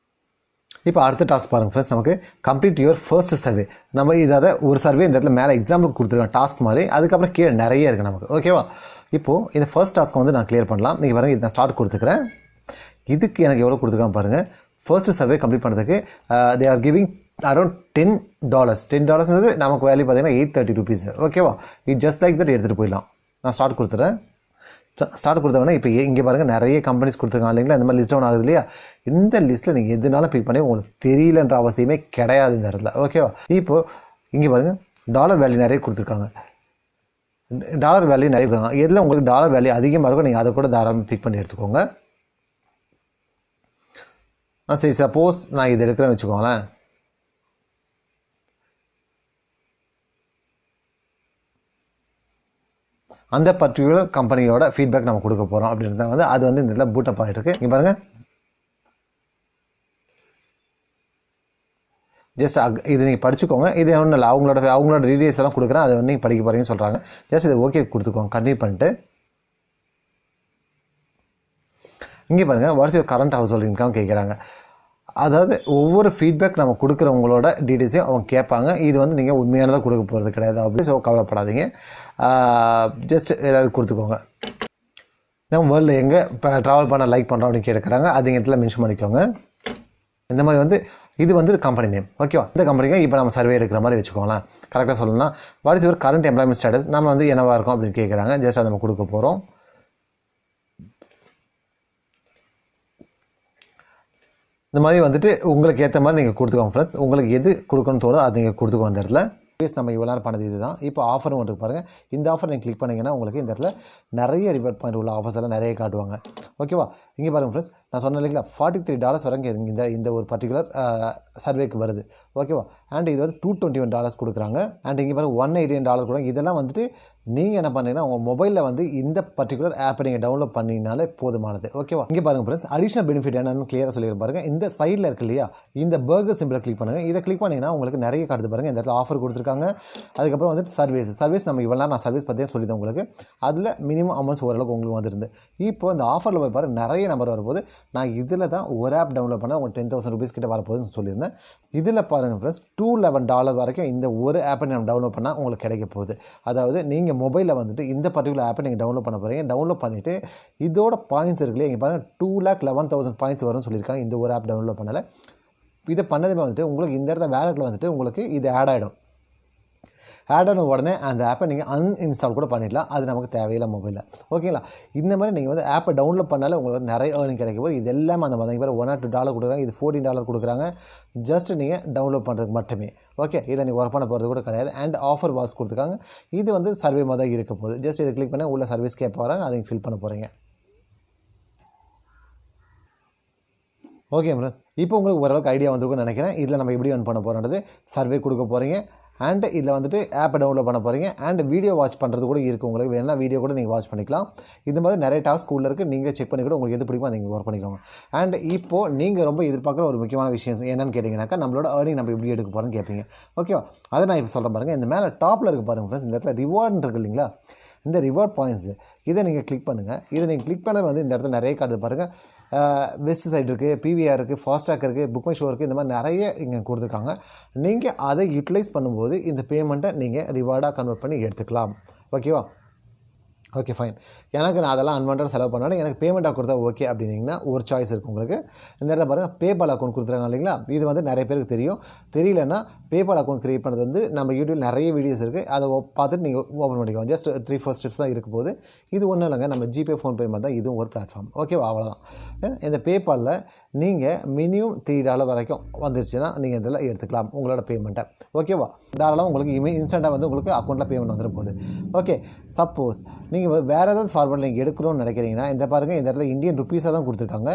A: இப்போ அடுத்த டாஸ்க் பாருங்கள் ஃப்ரெண்ட்ஸ், நமக்கு கம்ப்ளீட் யுவர் ஃபர்ஸ்ட் சர்வே. நம்ம இதாவது ஒரு சர்வே இந்த இடத்துல மேலே எக்ஸாம்பிள் கொடுத்துருக்கோம் டாஸ்க் மாதிரி, அதுக்கப்புறம் கீழே நிறைய இருக்குது நமக்கு. ஓகேவா? இப்போது இந்த ஃபர்ஸ்ட் டாஸ்க் வந்து நான் கிளியர் பண்ணலாம். நீங்கள் பாருங்கள், இது நான் ஸ்டார்ட் கொடுத்துக்கிறேன். இதுக்கு எனக்கு எவ்வளோ கொடுத்துருக்காங்க பாருங்கள். ஃபர்ஸ்ட் சர்வே கம்ப்ளீட் பண்ணுறதுக்கு தே ஆர் கிவிங் அரௌண்ட் $10. $10 நமக்கு வேல்யூ பார்த்தீங்கன்னா $830. ஓகேவா? இது ஜஸ்ட் லைக் தட் எடுத்துகிட்டு போயிடலாம். நான் ஸ்டார்ட் கொடுத்துறேன். ஸ்டார்ட் கொடுத்தவொடனே இப்போ இங்கே பாருங்கள் நிறைய கம்பெனிஸ் கொடுத்துருக்காங்க இல்லைங்களா, இந்த மாதிரி லிஸ்ட் டவுன் ஆகுது இல்லையா. இந்த லிஸ்ட்டில் நீங்கள் எதுனாலும் பிக் பண்ணி உங்களுக்கு தெரியலன்ற அவசியமே கிடையாது இந்த இடத்துல. ஓகேவா? இப்போது இங்கே பாருங்கள் டாலர் வேல்யூ நிறைய கொடுத்துருக்காங்க. டாலர் வேல்யூ நிறைய கொடுத்துருக்காங்க. எதில் உங்களுக்கு டாலர் வேல்யூ அதிகமாக இருக்கும் நீங்கள் அதை கூட தாராளமாக பிக் பண்ணி எடுத்துக்கோங்க. சரி, சப்போஸ் நான் இது இருக்கிறேன்னு வச்சுக்கோங்களேன். அந்த பர்டிகுலர் கம்பெனியோட ஃபீட்பேக் நம்ம கொடுக்க போகிறோம் அப்படின்றத வந்து அது வந்து இந்த இடத்துல பூட்டப் ஆகிட்டு இருக்கு. இங்கே பாருங்கள், ஜஸ்ட் இது நீங்கள் படிச்சுக்கோங்க. இது ஒன்றும் இல்லை, அவங்களோட டீடைல்ஸ் எல்லாம் கொடுக்குறேன், அதை வந்து நீங்கள் படிக்க போகிறீங்கன்னு சொல்கிறாங்க. ஜஸ்ட் இது ஓகே கொடுத்துக்கோங்க, கண்டினியூ பண்ணிட்டு. இங்கே பாருங்கள், what's your current house hold income கேட்குறாங்க. அதாவது ஒவ்வொரு ஃபீட்பேக் நம்ம கொடுக்குறவங்களோட டீட்டெயில்ஸையும் அவங்க கேட்பாங்க. இது வந்து நீங்கள் உண்மையானதாக கொடுக்க போகிறது கிடையாது அப்படி, ஸோ கவலைப்படாதீங்க. ஜஸ்ட் ஏதாவது கொடுத்துக்கோங்க. நம்ம வேர்ல்டில் எங்கே இப்போ ட்ராவல் பண்ண லைக் பண்ணுறோம் அப்படின்னு கேட்குறாங்க, அது இடத்துல மென்ஷன் பண்ணிக்கோங்க. இந்த மாதிரி வந்து இது வந்து கம்பெனி நேம். ஓகேவா? இந்த கம்பெனிக்கு இப்போ நம்ம சர்வே எடுக்கிற மாதிரி வச்சுக்கோங்களேன். கரெக்டாக சொல்லணும்னா what is your current employment status, நம்ம வந்து என்னவாக இருக்கும் அப்படின்னு கேட்குறாங்க. ஜஸ்ட் அதை நம்ம கொடுக்க போகிறோம். இந்த மாதிரி வந்துட்டு உங்களுக்கு ஏற்ற மாதிரி நீங்கள் கொடுத்துக்கோங்க ஃப்ரெண்ட்ஸ். உங்களுக்கு எது கொடுக்கணும்னு தோணுதோ அது நீங்கள் கொடுத்துக்கோங்க. இந்த இடத்துல நம்ம இவ்வளோ நேரம் பண்ணது இதுதான். இப்போ ஆஃபர் ஒன்று பாருங்கள். இந்த ஆஃபர் நீங்கள் கிளிக் பண்ணிங்கன்னா உங்களுக்கு இந்த இடத்துல நிறைய ரிவார்ட் பாயிண்ட் உள்ள ஆஃபர்ஸ் எல்லாம் நிறைய காட்டுவாங்க. ஓகேவா? இங்கே பாருங்கள் ஃப்ரெண்ட்ஸ், நான் சொன்னேன் இல்லைங்களா, $43 வரைக்கும் இந்த ஒரு பர்டிகுலர் சர்வேக்கு வருது. ஓகேவா? அண்ட் இது வந்து $221 கொடுக்குறாங்க. அண்ட் இங்கே பாருங்கள் $189 கொடுக்குறாங்க. இதெல்லாம் வந்துட்டு நீங்கள் என்ன பண்ணுறீங்கன்னா உங்கள் மொபைலில் வந்து இந்த பர்டிகுலர் ஆப்பை நீங்கள் டவுன்லோட் பண்ணிங்கனாலே போதுமானது. ஓகேவா? இங்கே பாருங்கள் ஃப்ரெண்ட்ஸ், அடிஷனல் பெனிஃபிட் என்னன்னு கிளியராக சொல்லியிருப்பாங்க பாருங்கள். இந்த சைடில் இருக்கு இல்லையா, இந்த பர்கர் சிம்பிளை கிளிக் பண்ணுங்கள். இதை கிளிக் பண்ணிங்கன்னா உங்களுக்கு நிறைய காட்டுது பாருங்கள். இந்த இடத்துல ஆஃபர் கொடுத்துருக்காங்க. அதுக்கப்புறம் வந்துட்டு சர்வீஸ் நம்ம இவ்வளோ நான் சர்வீஸ் பற்றியே சொல்லியிருந்தேன் உங்களுக்கு. அதில் மினிமம் அமௌண்ட்ஸ் ஓரளவுக்கு உங்களுக்கு வந்துருந்து. இப்போ இந்த ஆஃபரில் போய் பாருங்கள் நிறைய நம்பர் வரப்போது. நான் இதில் தான் ஒரு ஆப் டவுன்லோட் பண்ணால் உங்களுக்கு $10,000 கிட்ட வரப்போகுதுன்னு சொல்லியிருந்தேன். இதில் பாருங்கள் ஃப்ரெண்ட்ஸ், $211 வரைக்கும் இந்த ஒரு ஆப்பை நம்ம டவுன்லோட் பண்ணால் உங்களுக்கு கிடைக்க போகுது. அதாவது நீங்கள் மொபைலில் வந்துட்டு இந்த பர்டிகுலர் ஆப்பை நீங்கள் டவுன்லோட் பண்ண போகிறீங்க. டவுன்லோட் பண்ணிவிட்டு இதோட பாயிண்ட்ஸ் இருக்குல்லையே, இங்கே பாருங்கள் 2,11,000 பாயிண்ட்ஸ் வரும்னு சொல்லியிருக்காங்க இந்த ஒரு ஆப் டவுன்லோட் பண்ணலை. இதை பண்ணதுமே வந்துட்டு உங்களுக்கு இந்த இடத்துல வேலெட்டில் வந்துட்டு உங்களுக்கு இது ஆட் ஆகிடும். ஆட் ஆன உடனே அந்த ஆப்பை நீங்கள் அன்இன்ஸ்டால் கூட பண்ணிடலாம். அது நமக்கு தேவையில்லை மொபைலில். ஓகேங்களா? இந்த மாதிரி நீங்கள் வந்து ஆப்பை டவுன்லோட் பண்ணாலே உங்களுக்கு நிறைய ஏர்னிங் கிடைக்கும் போது இது எல்லாமே அந்த மாதிரி பேர் $102 கொடுக்குறாங்க. இது $14 கொடுக்குறாங்க. ஜஸ்ட் நீங்கள் டவுன்லோட் பண்ணுறதுக்கு மட்டுமே. ஓகே, இதை நீங்கள் ஒர்க் பண்ண போகிறது கூட கிடையாது. அண்ட் ஆஃபர் வால்ஸ் கொடுத்துருக்காங்க. இது வந்து சர்வே மாதிரி தான் இருக்க போகுது. ஜஸ்ட் இதை கிளிக் பண்ணி உள்ள சர்வீஸ் கேட்க போகிறாங்க, அதை ஃபில் பண்ண போகிறீங்க. ஓகே ஃப்ரெண்ட்ஸ், இப்போ உங்களுக்கு ஓரளவுக்கு ஐடியா வந்திருக்கும்னு நினைக்கிறேன். இதில் நம்ம எப்படி earn பண்ண போகிறோன்றது. சர்வே கொடுக்க போகிறீங்க அண்ட் இதில் வந்துட்டு ஆப்பை டவுன்லோட் பண்ண போகிறீங்க. அண்ட் வீடியோ வாட்ச் பண்ணுறது கூட இருக்குது. உங்களுக்கு வேணால் வீடியோ கூட நீங்கள் வாட்ச் பண்ணிக்கலாம். இந்த மாதிரி நிறைய டாஸ்க் உள்ள இருக்குது. நீங்கள் செக் பண்ணி கூட உங்களுக்கு எது பிடிக்குமோ அதை நீங்கள் ஒர்க் பண்ணிக்கோங்க. அண்ட் இப்போது நீங்கள் ரொம்ப எதிர்பார்க்குற ஒரு முக்கியமான விஷயம் என்னென்னு கேட்டிங்கனாக்கா, நம்மளோட ஏர்னிங் நம்ம எப்படி எடுக்க போகிறோன்னு கேட்பீங்க. ஓகேவா? அதை நான் இப்போ சொல்கிறேன் பாருங்கள். இந்த மேலே டாப்பில் இருக்க பாருங்கள் ஃப்ரெண்ட்ஸ், இந்த இடத்துல ரிவார்டு இருக்குது இல்லைங்களா, இந்த ரிவார்ட் பாயிண்ட்ஸு இதை நீங்கள் கிளிக் பண்ணுங்கள். இதை நீங்கள் கிளிக் பண்ணது வந்து இந்த இடத்துல நிறைய காட்டுது பாருங்கள். வெஸ்ட் சைடு இருக்குது, பிவிஆர் இருக்குது, ஃபாஸ்டாக் இருக்குது, புக் மை ஷோ இருக்குது. இந்த மாதிரி நிறைய இங்கே கொடுத்துருக்காங்க. நீங்கள் அதை யூட்டிலைஸ் பண்ணும்போது இந்த பேமெண்ட்டை நீங்கள் ரிவார்டாக கன்வெர்ட் பண்ணி எடுத்துக்கலாம். ஓகேவா? Okay fine. எனக்கு நான் அதெல்லாம் அன்வான்டட் செலவு பண்ணாலும் எனக்கு பேமெண்ட்டாக கொடுத்தா ஓகே அப்படின்னீங்கன்னா ஒரு சாய்ஸ் இருக்குது உங்களுக்கு. இந்த இடத்துல பாருங்கள், பேபால் அக்கௌண்ட் கொடுத்துருக்காங்க இல்லைங்களா. இது வந்து நிறைய பேருக்கு தெரியும். தெரியலன்னா பேபால் அக்கௌண்ட் க்ரியேட் பண்ணுறது வந்து நம்ம யூடியூப் நிறைய வீடியோஸ் இருக்குது. அதை பார்த்துட்டு நீங்கள் ஓப்பன் பண்ணிக்கோங்க. ஜஸ்ட் 3-4 ஸ்டெப்ஸ் தான் இருக்க போது. இது ஒன்றும் இல்லைங்க, நம்ம ஜிபே ஃபோன்பே மாதிரி தான் இதுவும் ஒரு பிளாட்ஃபார்ம். ஓகேவா? அவ்வளோதான். இந்த பேபாலில் நீங்கள் மினிமம் $3 வரைக்கும் வந்துருச்சுன்னா நீங்கள் இதில் எடுத்துக்கலாம் உங்களோட பேமெண்ட்டை. ஓகேவா? தாராளமாக உங்களுக்கு இன்ஸ்டண்ட்டாக வந்து உங்களுக்கு அக்கௌண்ட்டில் பேமெண்ட் வந்துட போகுது. ஓகே, சப்போஸ் நீங்கள் வேறு ஏதாவது ஃபார்வர்டில் நீங்கள் எடுக்கணும்னு நினைக்கிறீங்கன்னா இந்த பாருங்கள், இந்த இடத்துல இந்தியன் ருப்பீஸாக தான் கொடுத்துருக்காங்க.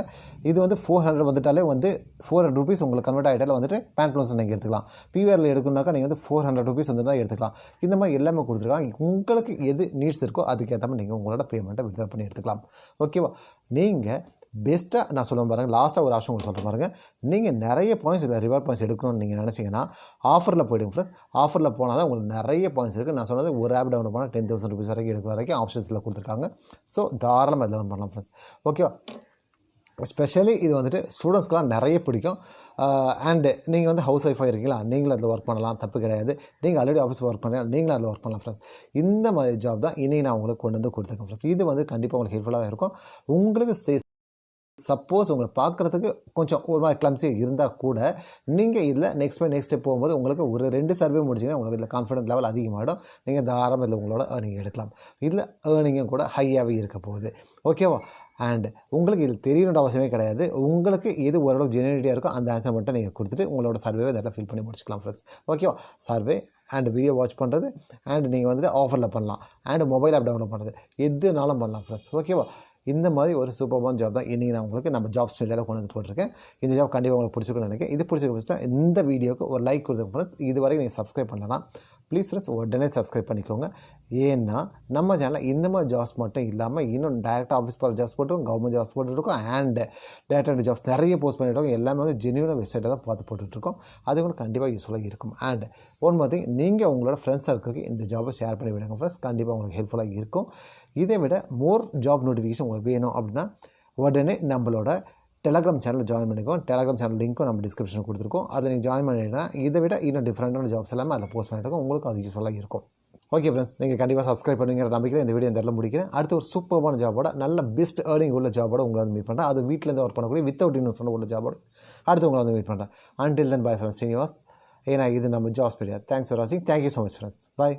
A: இது வந்து 400 வந்துட்டாலே வந்து $400 உங்களுக்கு கன்வெர்ட் ஆகிட்டாலே வந்துட்டு பேங்க் லோன்ஸ் நீங்கள் எடுத்துக்கலாம். பிவிஆரில் எடுக்கணுனாக்கா நீங்கள் வந்து $400 வந்து தான் எடுத்துக்கலாம். இந்த மாதிரி எல்லாமே கொடுத்துருக்காங்க. உங்களுக்கு எது நீட்ஸ் இருக்கோ அதுக்கேற்ற மாதிரி நீங்கள் உங்களோட பேமெண்ட்டை வித்ட்ரா பண்ணி எடுத்துக்கலாம். ஓகேவா? நீங்கள் பெஸ்ட்டாக நான் சொல்லுவேன் பாருங்கள், லாஸ்ட்டாக ஒரு ஆப்ஷன் உங்களுக்கு சொல்கிறேன் பாருங்கள். நீங்கள் நிறைய பாயிண்ட்ஸ் இல்லை ரிவார்ட் பாயிண்ட்ஸ் எடுக்கணும்னு நீங்கள் நினச்சிங்கன்னா ஆஃபரில் போய்டுங்க ஃப்ரெண்ட்ஸ். ஆஃபரில் போனால் தான் உங்களுக்கு நிறைய பாயிண்ட்ஸ் இருக்குது. நான் சொன்னது ஒரு ஆப் டவுன்லோட் பண்ணால் $10,000 வரைக்கும் எடுக்கிற வரைக்கும் ஆப்ஷன்ஸில் கொடுத்துருக்காங்க. ஸோ தாராளமாக டவுன் பண்ணலாம் ஃப்ரெண்ட்ஸ். ஓகேவா? ஸ்பெஷலி இது வந்துட்டு ஸ்டூடெண்ட்ஸ்க்கெலாம் நிறைய பிடிக்கும். அண்டு நீங்கள் வந்து ஹவுஸ் ஒய்ஃபாக இருக்கீங்களா, நீங்களும் அதில் ஒர்க் பண்ணலாம், தப்பு கிடையாது. நீங்கள் ஆல்ரெடி ஆஃபீஸ் ஒர்க் பண்ணுறீங்க, நீங்களும் அதில் ஒர்க் பண்ணலாம் ஃப்ரெண்ட்ஸ். இந்த மாதிரி ஜாப் தான் இனி நான் உங்களுக்கு கொண்டு வந்து கொடுத்துருக்கேன் ஃப்ரெண்ட்ஸ். இது வந்து கண்டிப்பாக உங்களுக்கு ஹெல்ப்ஃபுல்லாக இருக்கும். உங்களுக்கு சப்போஸ் உங்களை பார்க்குறதுக்கு கொஞ்சம் ஒரு மாதிரி கிளம்ஸியாக இருந்தால் கூட நீங்கள் இதில் நெக்ஸ்ட் ஸ்டெப் போகும்போது உங்களுக்கு ஒரு 2 சர்வே முடிச்சிங்கன்னா உங்களுக்கு இதில் கான்ஃபிடென்ட் லெவல் அதிகமாகிடும். நீங்கள் தாராளமாக இதில் உங்களோட ஏர்னிங் எடுக்கலாம். இதில் ஏர்னிங்கும் கூட ஹையாகவே இருக்க போகுது. ஓகேவா? அண்ட் உங்களுக்கு இது தெரியணுன்ற அவசியமே கிடையாது. உங்களுக்கு எது ஓரளவுக்கு ஜெனுவினிட்டியாக இருக்கோ அந்த ஆன்சர் மட்டும் நீங்கள் கொடுத்துட்டு உங்களோட சர்வேவை இதில் ஃபில் பண்ணி முடிச்சுக்கலாம் ஃப்ரெண்ட்ஸ். ஓகேவா? சர்வே அண்ட் வீடியோ வாட்ச் பண்ணுறது அண்ட் நீங்கள் வந்துட்டு ஆஃபரில் பண்ணலாம். அண்ட் மொபைல் ஆப் டவுன்லோட் பண்ணுறது எதுனாலும் பண்ணலாம் ஃப்ரெண்ட்ஸ். ஓகேவா? இந்த மாதிரி ஒரு சூப்பர்பான ஜாப் தான் இன்றைக்கி நான் உங்களுக்கு நம்ம ஜாப்ஸ் மீடியாவில் கொண்டு வந்து போட்டிருக்கேன். இந்த ஜாப் கண்டிப்பாக உங்களுக்கு பிடிச்சிருக்குன்னு நினைக்கிறேன். இது பிடிச்சிருக்க இந்த வீடியோக்கு ஒரு லைக் கொடுத்துருங்க ஃப்ரெண்ட்ஸ். இது வரைக்கும் நீங்கள் சப்ஸ்கிரைப் பண்ணலாம், ப்ளீஸ் ஃப்ரெண்ட்ஸ் உடனே சப்ஸ்கிரைப் பண்ணிக்கோங்க. ஏன்னா நம்ம சேனலில் இந்த மாதிரி ஜாப்ஸ் மட்டும் இல்லாமல் இன்னும் டேரெக்டாக ஆஃபீஸ் போகிற ஜாப்ஸ் போட்டுருக்கோம், கவர்மெண்ட் ஜாப்ஸ் போட்டுருக்கோம், அண்ட் டேட்டா ஜாப்ஸ் நிறைய போஸ்ட் பண்ணிட்டு எல்லாமே வந்து ஜென்யூனாக வெப்சைட்டை தான் பார்த்து போட்டுட்ருக்கோம். அது உங்களுக்கு கண்டிப்பாக யூஸ்ஃபுல்லாக இருக்கும். அண்ட் ஒன் மோர் திங், நீங்கள் உங்களோட ஃப்ரெண்ட்ஸ் சர்க்கிளுக்கு இந்த ஜாபை ஷேர் பண்ணி விடுங்க ஃப்ரெண்ட்ஸ். கண்டிப்பாக உங்களுக்கு ஹெல்ப்ஃபுல்லாக இருக்கும். இதை விட மோர் ஜாப் நோட்டிஃபிகேஷன் உங்களுக்கு வேணும் அப்படின்னா உடனே நம்மளோட டெலகிராம் சேனலில் ஜாயின் பண்ணிக்கோங்க. டெலகிராம் சேனல் லிங்க்கும் நம்ம டிஸ்கிரிப்ஷனில் கொடுத்துருக்கோம். அதை நீங்கள் ஜாயின் பண்ணிட்டீங்கன்னா இதை விட இன்னும் டிஃப்ரெண்டான ஜாப்ஸ் எல்லாமே அதில் போஸ்ட் பண்ணிட்டு உங்களுக்கு அது யூஸ்ஃபுல்லாக இருக்கும். ஓகே ஃப்ரெண்ட்ஸ், நீங்கள் கண்டிப்பாக சப்ஸ்கிரைப் பண்ணுங்கிற நம்பிக்கையில் இந்த வீடியோ இந்த இடத்துல முடிக்கிறேன். அடுத்து ஒரு சூப்பரான ஜாபோட நல்ல பெஸ்ட் ஏர்னிங் உள்ள ஜாபோட உங்களை வந்து மீட் பண்ணுறேன். அது வீட்டிலேருந்து ஒர்க் பண்ணக்கூடிய வித்தவுட் இன்வெஸ்ட்மெண்ட் உள்ள ஜாபோட அடுத்து உங்களை வந்து மீட் பண்ணுறேன். Until then bye friends, Srinivas. ஏன்னா இது நம்ம ஜாப்ஸ் பீடியா. தேங்க்ஸ் ஃபார் வாட்சிங். Thank you so much friends. By.